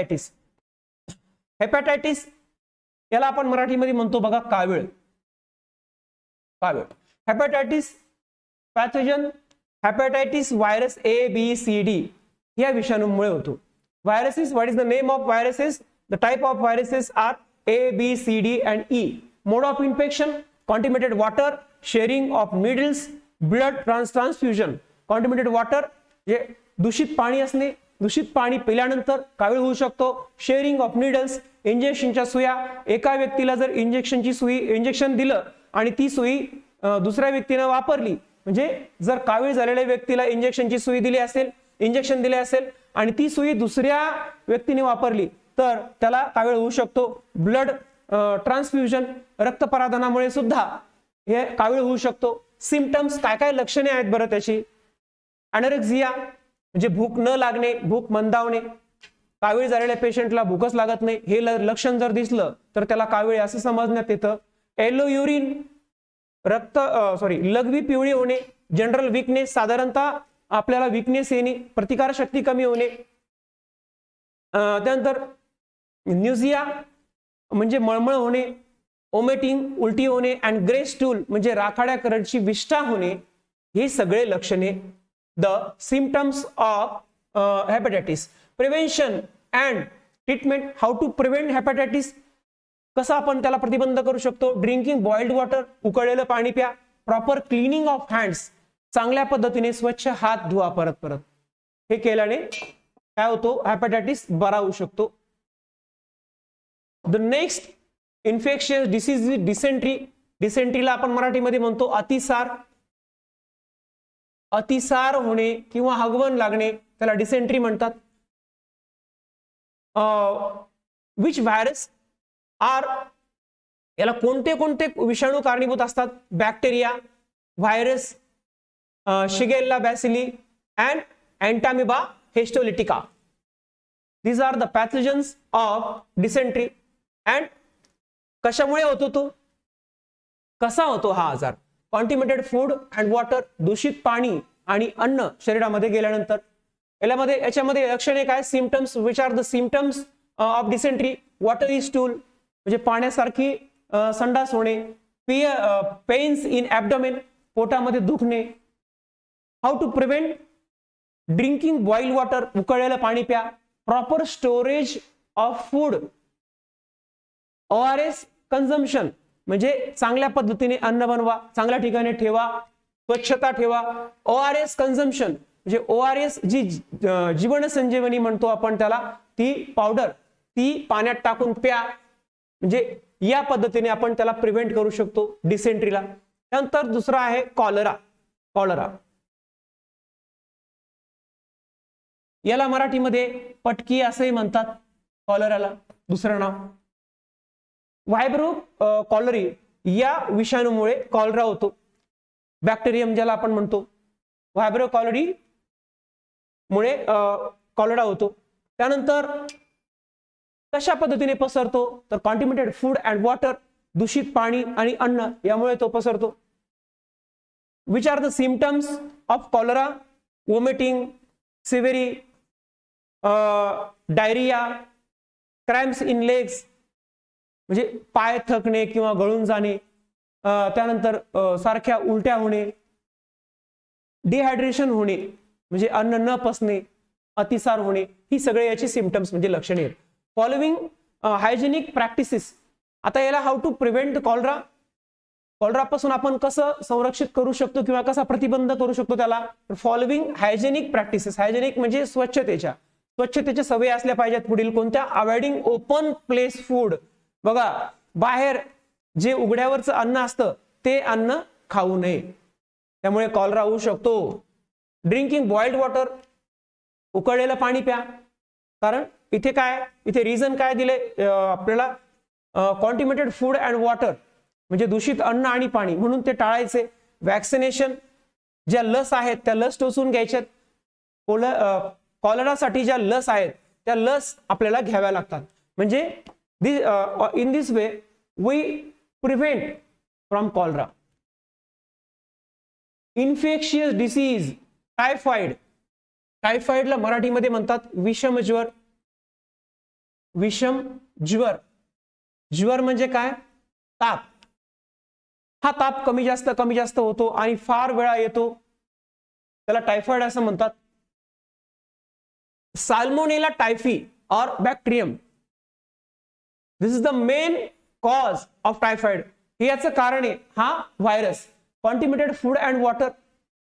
Hepatitis. Hepatitis याला आपण मराठीमध्ये म्हणतो बघा कावीळ. कावीळ. Hepatitis pathogen hepatitis virus A B C D या विषाणूमुळे होतो. Viruses, what is the name of viruses? The type of viruses are A, B, C, D and E. Mode of infection, contaminated water, sharing of needles, blood transfusion. Contaminated water जे दूषित पाणी असणे, दूषित पाणी पिल्यानंतर कावीळ होऊ शकतो. शेअरिंग ऑफ निडल्स, इंजेक्शनच्या सुया. एका व्यक्तीला जर इंजेक्शन दिलं आणि ती सुई दुसऱ्या व्यक्तीने वापरली, म्हणजे जर कावीळ झालेल्या व्यक्तीला इंजेक्शन दिले असेल आणि ती सुई दुसऱ्या व्यक्तीने वापरली तर त्याला कावीळ होऊ शकतो. ब्लड ट्रान्सफ्युजन, रक्तपराधनामुळे सुद्धा हे कावीळ होऊ शकतो. सिम्पटम्स, काय काय लक्षणे आहेत बरं त्याची? अॅनोरेक्सिया म्हणजे भूक न लागणे, भूक मंदावणे. कावीळ झालेल्या पेशंटला भूकच लागत नाही, हे लक्षण जर दिसलं तर त्याला कावीळ असं समजण्यात येतं. येलो युरिन, लघवी पिवळी होणे. जनरल वीकनेस, साधारणतः आपल्याला वीकनेस येणे, प्रतिकारशक्ती कमी होणे. त्यानंतर न्यूझिया म्हणजे मळमळ होणे. ओमेटिंग, उलटी होणे. अँड ग्रे स्टूल म्हणजे राखाड्या कलरची विष्ठा होणे. हे सगळे लक्षणे the symptoms of hepatitis. Prevention and treatment. How to prevent hepatitis, कसं आपण त्याला प्रतिबंध करू शकतो? ड्रिंकिंग बॉइल्ड वॉटर, उकळलेलं पाणी प्या. प्रॉपर क्लिनिंग ऑफ हँड्स, चांगल्या पद्धतीने स्वच्छ हात धुवा परत परत. हे केल्याने काय होतो? हेपॅटायटिस बरा होऊ शकतो. The next infectious disease is dysentery. डिसेंट्रीला आपण मराठीमध्ये म्हणतो अतिसार. अतिसार होणे किंवा हगवण लागणे त्याला डिसेंट्री म्हणतात. विच व्हायरस आर, याला कोणते कोणते विषाणू कारणीभूत असतात? Bacteria, virus, shigella bacilli and entamoeba histolytica. These are the pathogens of dysentery. And कशामुळे होतो तो? कसा होतो हा आजार? कॉन्टिमिनेटेड फूड अँड वॉटर, दूषित पाणी आणि अन्न शरीरामध्ये गेल्यानंतर. याच्यामध्ये लक्षणे काय? Symptoms. Which are the symptoms of dysentery? Watery stool म्हणजे पाण्यासारखी संडास होणे. पेन्स इन ॲब्डोमेन, पोटामध्ये दुखणे. How to prevent? Drinking boiled water, उकळलेलं पाणी प्या. Proper storage of food. ORS consumption म्हणजे चांगल्या पद्धतीने अन्न बनवा, चांगल्या ठिकाणी ठेवा, स्वच्छता ठेवा. ORS कन्झम्पशन म्हणजे ORS जी जीवनसंजीवनी म्हणतो आपण त्याला, ती पावडर ती पाण्यात टाकून प्या. म्हणजे या पद्धतीने आपण त्याला प्रिव्हेंट करू शकतो डिसेंट्रीला. त्यानंतर दुसरा आहे कॉलरा. कॉलरा याला मराठीमध्ये पटकी असे म्हणतात. कॉलराला दुसरं नाव व्हायब्रो कॉलरी. या विषाणूमुळे कॉलरा होतो. बॅक्टेरियम ज्याला आपण म्हणतो, व्हायब्रो कॉलरी मुळे कॉलरा होतो. त्यानंतर कशा पद्धतीने पसरतो? तर कॉन्टिमिनेटेड फूड अँड वॉटर, दूषित पाणी आणि अन्न यामुळे तो पसरतो. Which are the symptoms of cholera? Vomiting, severe, diarrhoea, cramps in legs म्हणजे पाय थकणे किंवा गळून जाणे. त्यानंतर सारख्या उलट्या होणे. डिहायड्रेशन होणे म्हणजे अन्न न पचणे, अतिसार होणे. ही सगळे याची सिम्पटम्स म्हणजे लक्षणे आहेत. Following hygienic practices. आता याला हाऊ टू प्रिव्हेंट कॉलरा? कॉलरापासून आपण कसं संरक्षित करू शकतो किंवा कसा प्रतिबंध करू शकतो त्याला? Following hygienic practices. हायजेनिक म्हणजे स्वच्छतेच्या सवयी असल्या पाहिजेत. पुढील कोणत्या? Avoiding open place food. बघा, बाहेर जे उघड्यावरचं अन्न असतं ते अन्न खाऊ नये, त्यामुळे कॉलरा होऊ शकतो. ड्रिंकिंग बॉइल्ड वॉटर, उकळलेलं पाणी प्या. कारण इथे रिझन काय दिले आपल्याला? कॉन्टिमिनेटेड फूड अँड वॉटर म्हणजे दूषित अन्न आणि पाणी, म्हणून ते टाळायचे. वॅक्सिनेशन, ज्या लस आहेत त्या लस टोचून घ्यायच्यात. कॉलरासाठी ज्या लस आहेत त्या लस आपल्याला घ्याव्या लागतात. म्हणजे in this way we prevent from cholera. Infectious disease, typhoid. टायफॉइडला मराठीमध्ये म्हणतात विषमज्वर. विषम ज्वर. ज्वर म्हणजे काय? ताप. हा ताप कमी जास्त होतो आणि फार वेळा येतो, त्याला टायफॉइड असं म्हणतात. साल्मोनेला टायफी और bacterium, this is the main cause of typhoid. हे याचं कारण आहे हा व्हायरस. कॉन्टिमिनेटेड फूड अँड वॉटर,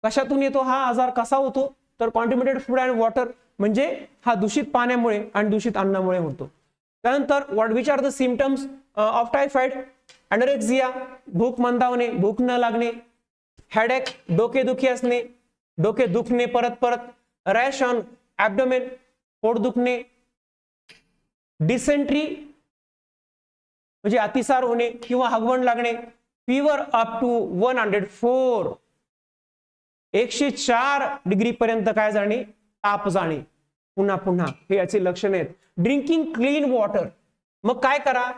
कशातून येतो हा आजार, कसा होतो? तर कॉन्टिमिनेटेड फूड अँड वॉटर म्हणजे हा दूषित पाण्यामुळे आणि दूषित अन्नामुळे होतो. त्यानंतर what which are the symptoms of typhoid? Anorexia, भूक मंदावणे, भूक न लागणे. हेडेक, डोकेदुखी असणे, डोके दुखणे परत परत. रॅश ऑन ॲब्डोमेन, पोट दुखणे. डिसेंट्री म्हणजे अतिसार होणे किंवा हगवण लागणे. फीवर अप टू 104, 104 डिग्री पर्यंत काय जाणे? ताप जाणे पुन्हा पुन्हा, हे याचे लक्षण आहेत. ड्रिंकिंग क्लीन वॉटर, मग काय करा,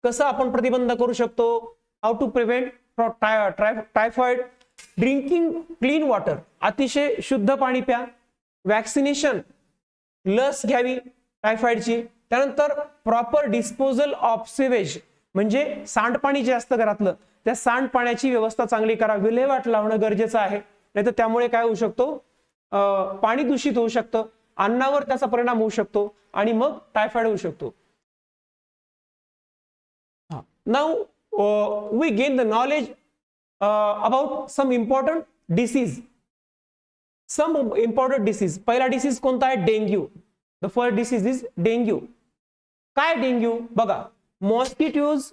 कसं आपण प्रतिबंध करू शकतो? How to prevent typhoid? Drinking clean water, अतिशय शुद्ध पाणी प्या. वॅक्सिनेशन, लस घ्यावी टायफॉइडची. त्यानंतर प्रॉपर डिस्पोजल ऑफ सिवेज, म्हणजे सांडपाणी जे असतं घरातलं, त्या सांडपाण्याची व्यवस्था चांगली करा. विल्हेवाट लावणं गरजेचं आहे, नाहीतर त्यामुळे काय होऊ शकतो? पाणी दूषित होऊ शकतं, अन्नावर त्याचा परिणाम होऊ शकतो आणि मग टायफॉइड होऊ शकतो. Now we gain the knowledge about some important disease. Some important disease. पहिला डिसीज कोणता आहे? Dengue. The first disease is dengue. काय डेंग्यू? बघा, mosquitoes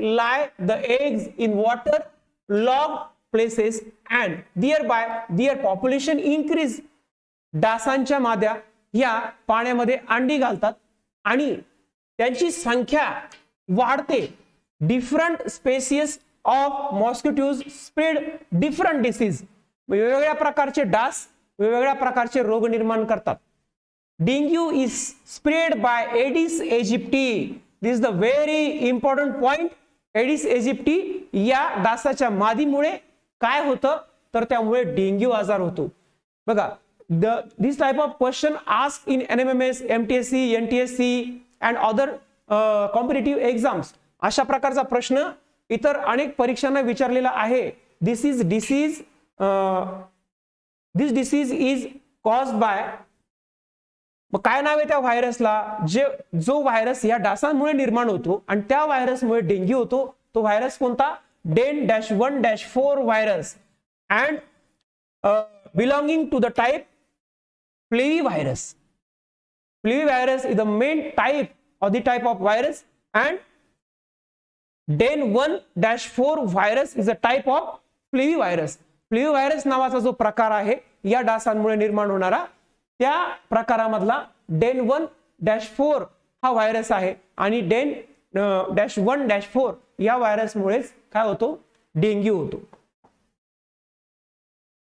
lie the eggs in water logged places and thereby their population increase. डासांच्या माद्या ह्या पाण्यामध्ये अंडी घालतात आणि त्यांची संख्या वाढते. Different species of mosquitoes spread different disease. वेगवेगळ्या प्रकारचे डास वेगवेगळ्या प्रकारचे रोग निर्माण करतात. Dengue is spread by Aedes aegypti. This is the very important point. Aedes aegypti या डासाच्या मादीमुळे काय होतं? तर त्यामुळे डेंग्यू आजार होतो. बघा, this type of question asked in NMMS, MTSC, NTSC and other competitive exams. अशा प्रकारचा प्रश्न इतर अनेक परीक्षांना विचारलेला आहे. This disease is caused by, मग काय नाव आहे त्या व्हायरसला? जो व्हायरस या डासांमुळे निर्माण होतो आणि त्या व्हायरसमुळे डेंग्यू होतो, तो व्हायरस कोणता? DEN-1-4 virus and belonging to the type flavivirus. Flavivirus is the main type or the type of virus and DEN-1-4 virus is a type of flavivirus. Flavivirus नावाचा जो प्रकार आहे या डासांमुळे निर्माण होणारा, त्या प्रकारामधला DEN-1-4 हा व्हायरस आहे आणि DEN-1-4 या व्हायरसमुळेच काय होतो? डेंग्यू होतो.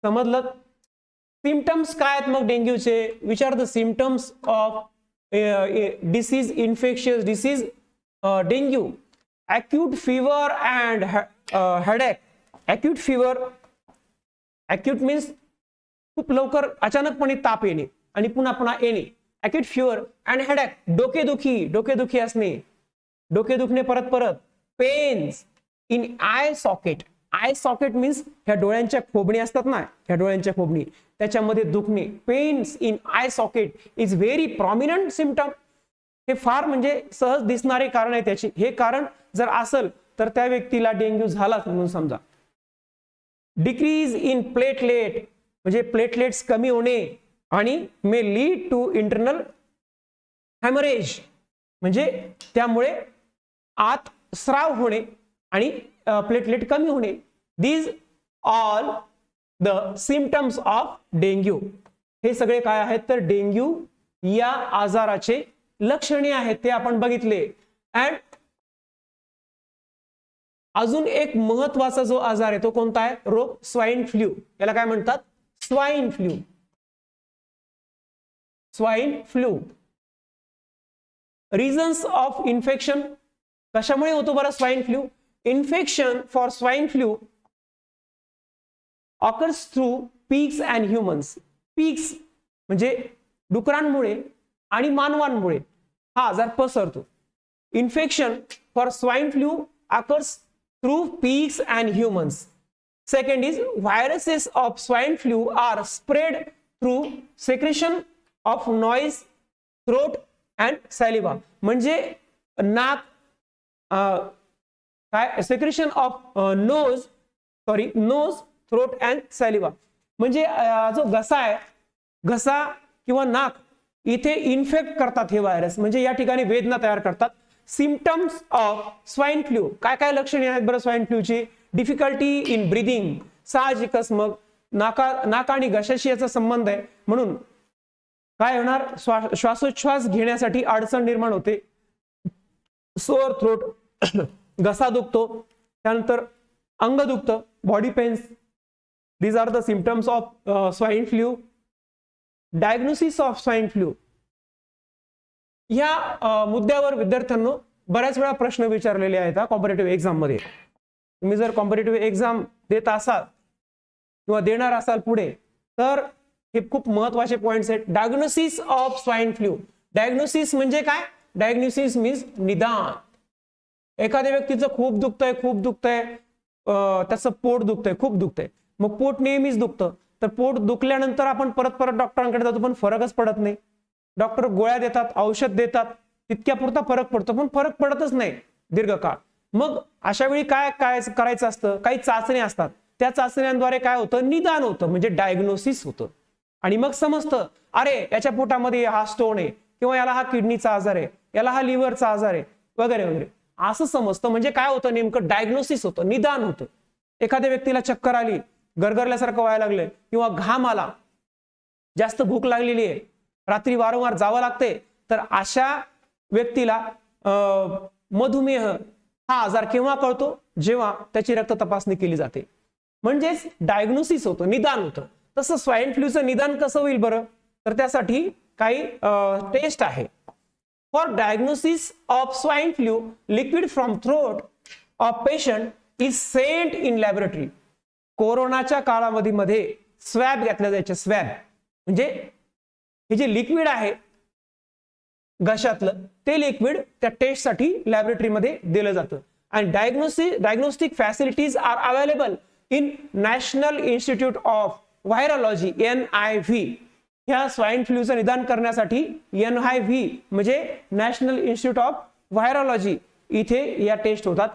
समजलं? सिम्पटम्स काय आहेत मग डेंग्यूचे? Which are the symptoms of disease, infectious disease dengue? acute fever and headache. acute fever, acute means खूप लवकर अचानकपणे ताप येणे आणि पुन्हा पुन्हा येणे. acute fever and headache, डोकेदुखी असणे, डोके दुखणे परत परत. Pains in eye socket. Eye socket means ह्या डोळ्यांच्या खोबणी असतात ना, ह्या डोळ्यांच्या खोबणी, त्याच्यामध्ये दुखणे. Pains in eye socket is very prominent symptom. हे फार म्हणजे सहज दिसणारे कारण आहे त्याची. हे कारण जर असेल तर त्या व्यक्तीला डेंग्यू झालाच म्हणून समजा. डिक्रीज इन प्लेटलेट म्हणजे प्लेटलेट्स कमी होणे आणि may lead to internal haemorrhage म्हणजे त्यामुळे आत स्राव होणे आणि प्लेटलेट कमी होणे. These all the symptoms of dengue. हे सगळे काय आहेत? तर डेंग्यू या आजाराचे लक्षणे आहेत, ते आपण बघितले. अँड अजून एक महत्वाचा जो आजार आहे तो कोणता आहे? रोग स्वाईन फ्लू. याला काय म्हणतात? Swine flu. Swine flu. Reasons of infection. कशामुळे होतो बरं swine flu? Infection for swine flu occurs through pigs and humans. Pigs म्हणजे डुकरांमुळे आणि मानवांमुळे. हा आजार पसरतो. Infection for swine flu occurs through pigs and humans. Second is viruses of swine flu are spread through secretion of noise, throat and saliva. म्हणजे नाक काय secretion of nose throat and saliva, म्हणजे जो घसा आहे, घसा किंवा नाक इथे इन्फेक्ट करतात हे व्हायरस, म्हणजे या ठिकाणी वेदना तयार करतात. सिम्पटम्स ऑफ स्वाईन फ्लू, काय काय लक्षणे आहेत बरं स्वाईन फ्लूची? डिफिकल्टी इन ब्रिदिंग, साहजिकच मग नाक आणि घशाशी याचा संबंध आहे, म्हणून काय होणार? श्वासोच्छ्वास घेण्यासाठी अडचण निर्माण होते. सोअर थ्रोट, घसा दुखतो, त्यानंतर अंग दुखतं, body pains. These are the symptoms of swine flu. Diagnosis of swine flu, या मुद्द्यावर विद्यार्थ्यांनो बऱ्याच वेळा प्रश्न विचारलेले आहेत कॉम्पिटिटिव्ह एक्झाम मध्ये. तुम्ही जर कॉम्पिटिटिव्ह एक्झाम देत असाल किंवा देणार असाल पुढे, तर हे खूप महत्वाचे पॉइंट्स आहेत. Diagnosis of swine flu. Diagnosis म्हणजे काय? डायग्नोसिस मीन्स निदान. एखाद्या व्यक्तीचं खूप दुखतंय, त्याचं पोट दुखतंय, खूप दुखतंय, मग पोट नेहमीच दुखतं, तर पोट दुखल्यानंतर आपण परत डॉक्टरांकडे जातो, पण फरकच पडत नाही. डॉक्टर गोळ्या देतात, औषध देतात, तितक्या पुरता फरक पडतो, पण फरक पडतच नाही दीर्घकाळ. मग अशा वेळी काय करायचं असतं? काही चाचण्या असतात, त्या चाचण्यांद्वारे काय होतं? निदान होतं, म्हणजे डायग्नोसिस होतं. आणि मग समजतं, अरे याच्या पोटामध्ये हा स्टोन आहे, किंवा याला हा किडनीचा आजार आहे, याला हा लिव्हरचा आजार आहे, वगैरे वगैरे असं समजतं. म्हणजे काय होतं? नेमकं डायग्नोसिस होतं, निदान होतं. एखाद्या व्यक्तीला चक्कर आली, गरगरल्यासारखं व्हायला लागलंय, किंवा घाम आला, जास्त भूक लागलेली आहे, रात्री वारंवार जावं लागते, तर अशा व्यक्तीला मधुमेह हा आजार केव्हा कळतो? जेव्हा त्याची रक्त तपासणी केली जाते, म्हणजेच डायग्नोसिस होतं, निदान होतं. तसं स्वाईन फ्लूचं निदान कसं होईल बरं? तर त्यासाठी काही टेस्ट आहे. For diagnosis of swine flu, liquid from throat of patient is sent in laboratory. कोरोनाच्या कालावधीमध्ये स्वॅब घेतल्या जायचे. स्वॅब म्हणजे हे जे लिक्विड आहे घशातलं, ते लिक्विड त्या टेस्टसाठी लॅबोरेटरीमध्ये दिलं जातं. आणि diagnostic facilities are available in National Institute of Virology, NIV. ह्या स्वाईन फ्लूचं निदान करण्यासाठी NIV म्हणजे नॅशनल इन्स्टिट्यूट ऑफ व्हायरॉलॉजी, इथे या टेस्ट होतात.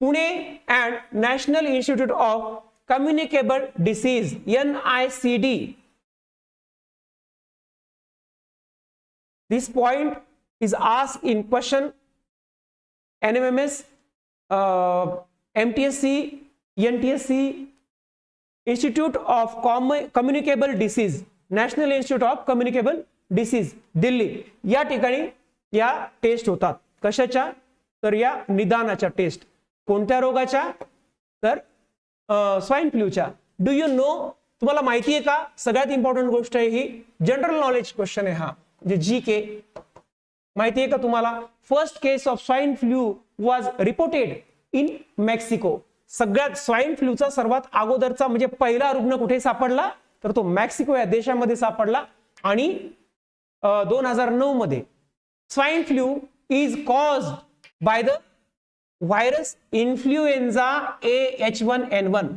Pune and national Institute of communicable disease, NICD. This point is asked in question NMMS, MTSC, NTSC, Institute of Communicable Disease, National Institute of Communicable Disease, Delhi. या ठिकाणी या taste होतात. कशाच्या? तर या निदानाच्या टेस्ट. कोणत्या रोगाच्या? तर स्वाईन फ्लूच्या. डू यू नो, तुम्हाला माहिती आहे का? सगळ्यात इम्पॉर्टंट गोष्ट आहे ही, जनरल नॉलेज क्वेश्चन आहे हा, म्हणजे GK. माहिती आहे का तुम्हाला? First case of swine flu was reported in Mexico. सगळ्यात स्वाईन फ्लूचा सर्वात अगोदरचा म्हणजे पहिला रुग्ण कुठे सापडला? तर तो मेक्सिको या देशामध्ये सापडला. आणि 2009 मध्ये swine flu is caused by the virus influenza A H1N1.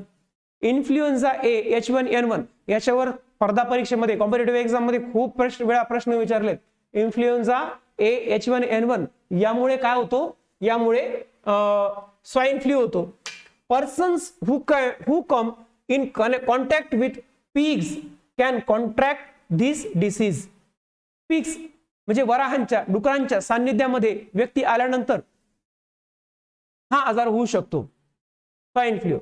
Influenza A H1N1 याच्यावर स्पर्धा परीक्षेमध्ये, कॉम्पिटिटिव्ह एक्झाम मध्ये खूप वेळा प्रश्न विचारलेत. इन्फ्लुएन्झा A H1N1 यामुळे काय होतो? यामुळे स्वाईन फ्लू होतो. Persons who come in contact with pigs can contract this disease. Pigs म्हणजे वराहांच्या, डुकरांच्या सान्निध्यामध्ये व्यक्ती आल्यानंतर हा आजार होऊ शकतो, swine flu.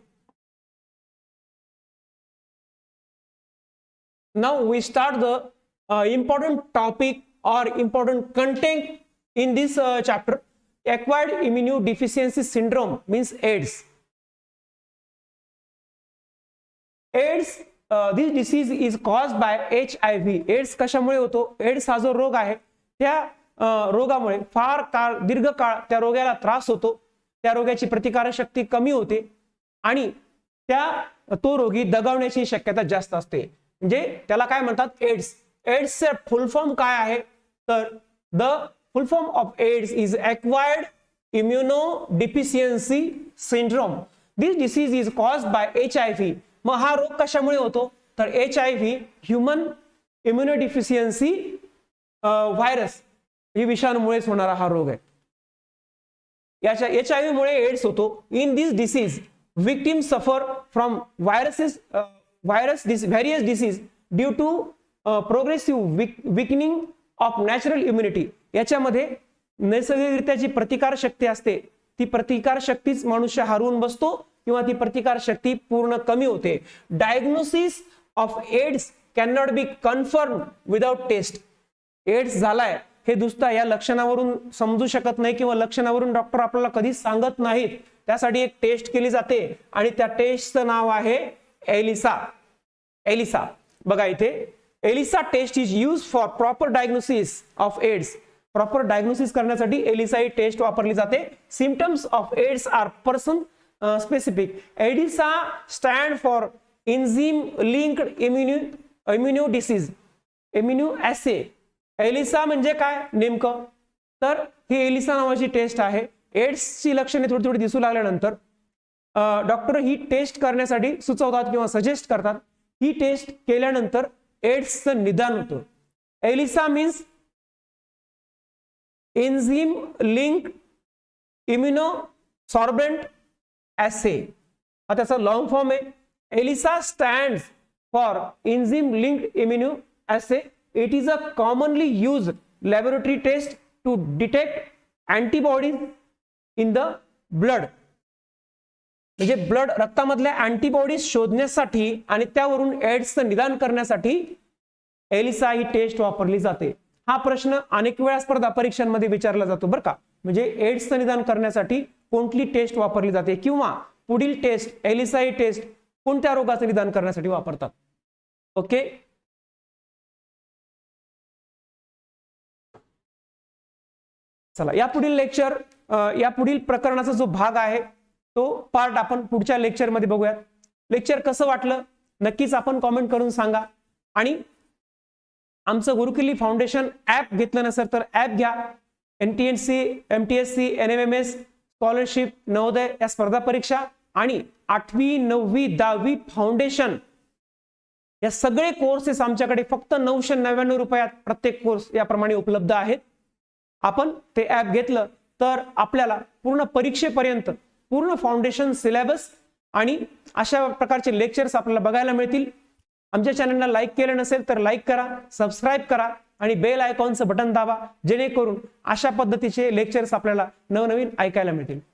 Now we start the important topic or important content in this chapter. Acquired immunodeficiency syndrome means AIDS. AIDS, this disease is caused by HIV. AIDS कशामुळे होतो? AIDS हा जो रोग आहे, त्या रोगामुळे फार काळ, दीर्घ काळ त्या रोगाला त्रास होतो. त्या रोगाची प्रतिकारक शक्ती कमी होते आणि तो रोगी दगावण्याची शक्यता जास्त असते. म्हणजे त्याला काय म्हणतात? एड्स. एड्सचे फुल फॉर्म काय आहे? तर the full form of AIDS is acquired immunodeficiency syndrome. This disease is caused by HIV. मग हा रोग कशामुळे होतो तर HIV ह्युमन इम्युनोडिफिशियन्सी व्हायरस ही विषाणूमुळेच होणारा हा रोग आहे. याच्या HIV मुळे एड्स होतो. In this disease victims suffer from various disease due to progressive weakening of natural immunity. याच्यामध्ये नैसर्गिकरित्या जी प्रतिकार शक्ती असते ती प्रतिकार शक्तीच मनुष्य हरवून बसतो किंवा ती प्रतिकार शक्ती पूर्ण कमी होते. Diagnosis of AIDS can not be confirm without test. AIDS झालाय हे दुसता या लक्षणावरून समजू शकत नाही किंवा लक्षणावरून डॉक्टर आपल्याला कधीच सांगत नाहीत. त्यासाठी एक टेस्ट केली जाते आणि त्या टेस्टचं नाव आहे एलिसा. बघा इथे ELISA test is use for proper diagnosis of AIDS. Proper diagnosis करण्यासाठी एलिसा ही टेस्ट वापरली जाते. Symptoms of AIDS are person specific. ELISA stand for enzyme linked immuno disease immuno assay. ELISA म्हणजे काय नेमकं तर ही एलिसा नावाची टेस्ट आहे. एड्सची लक्षणे थोडी थोडी दिसू लागल्यानंतर डॉक्टर ही टेस्ट करण्यासाठी सुचवतात किंवा सजेस्ट करतात. ही टेस्ट केल्यानंतर एड्सचं निदान होतं. ELISA means enzyme linked immunosorbent assay. हा त्याचा लॉंग फॉर्म आहे. ELISA stands for enzyme linked immuno assay. It is a commonly used laboratory test to detect antibodies in the blood. म्हणजे ब्लड रक्तामधल्या अँटीबॉडीज शोधण्यासाठी आणि त्यावरून एड्सचं निदान करण्यासाठी एलिसा ही टेस्ट वापरली जाते. हा प्रश्न अनेक वेळा स्पर्धा परीक्षांमध्ये विचारला जातो बरं का. म्हणजे एड्सचं निदान करण्यासाठी कोणती टेस्ट वापरली जाते किंवा पुढील टेस्ट एलिसा ही टेस्ट कोणत्या रोगाचं निदान करण्यासाठी वापरतात. ओके. चला या पुढील लेक्चर या पुढील प्रकरणाचा जो भाग आहे तो पार्ट आपण पुढच्या लेक्चर मध्ये बघूयात. लेक्चर कसं वाटलं नक्कीच आपण कमेंट करून सांगा. आणि आमचं गुरुकिल्ली फाउंडेशन ऍप घेतलं नसेल तर ऍप घ्या. NTSC, MTSC, NMMS scholarship, Navodaya या स्पर्धा परीक्षा आणि 8वी 9वी 10वी फाउंडेशन या सगळे कोर्सेस आमच्याकडे फक्त 999 रुपयात प्रत्येक कोर्स याप्रमाणे उपलब्ध आहेत. आपण ते ऍप घेतलं तर आपल्याला पूर्ण परीक्षेपर्यंत पूर्ण फाउंडेशन सिलेबस आणि अशा प्रकारचे लेक्चर्स आपल्याला बघायला मिळतील. आमच्या चॅनलला लाईक केलं नसेल तर लाईक करा, सबस्क्राईब करा आणि बेल आयकॉनचं बटन दाबा जेणेकरून अशा पद्धतीचे लेक्चर्स आपल्याला नवनवीन ऐकायला मिळतील.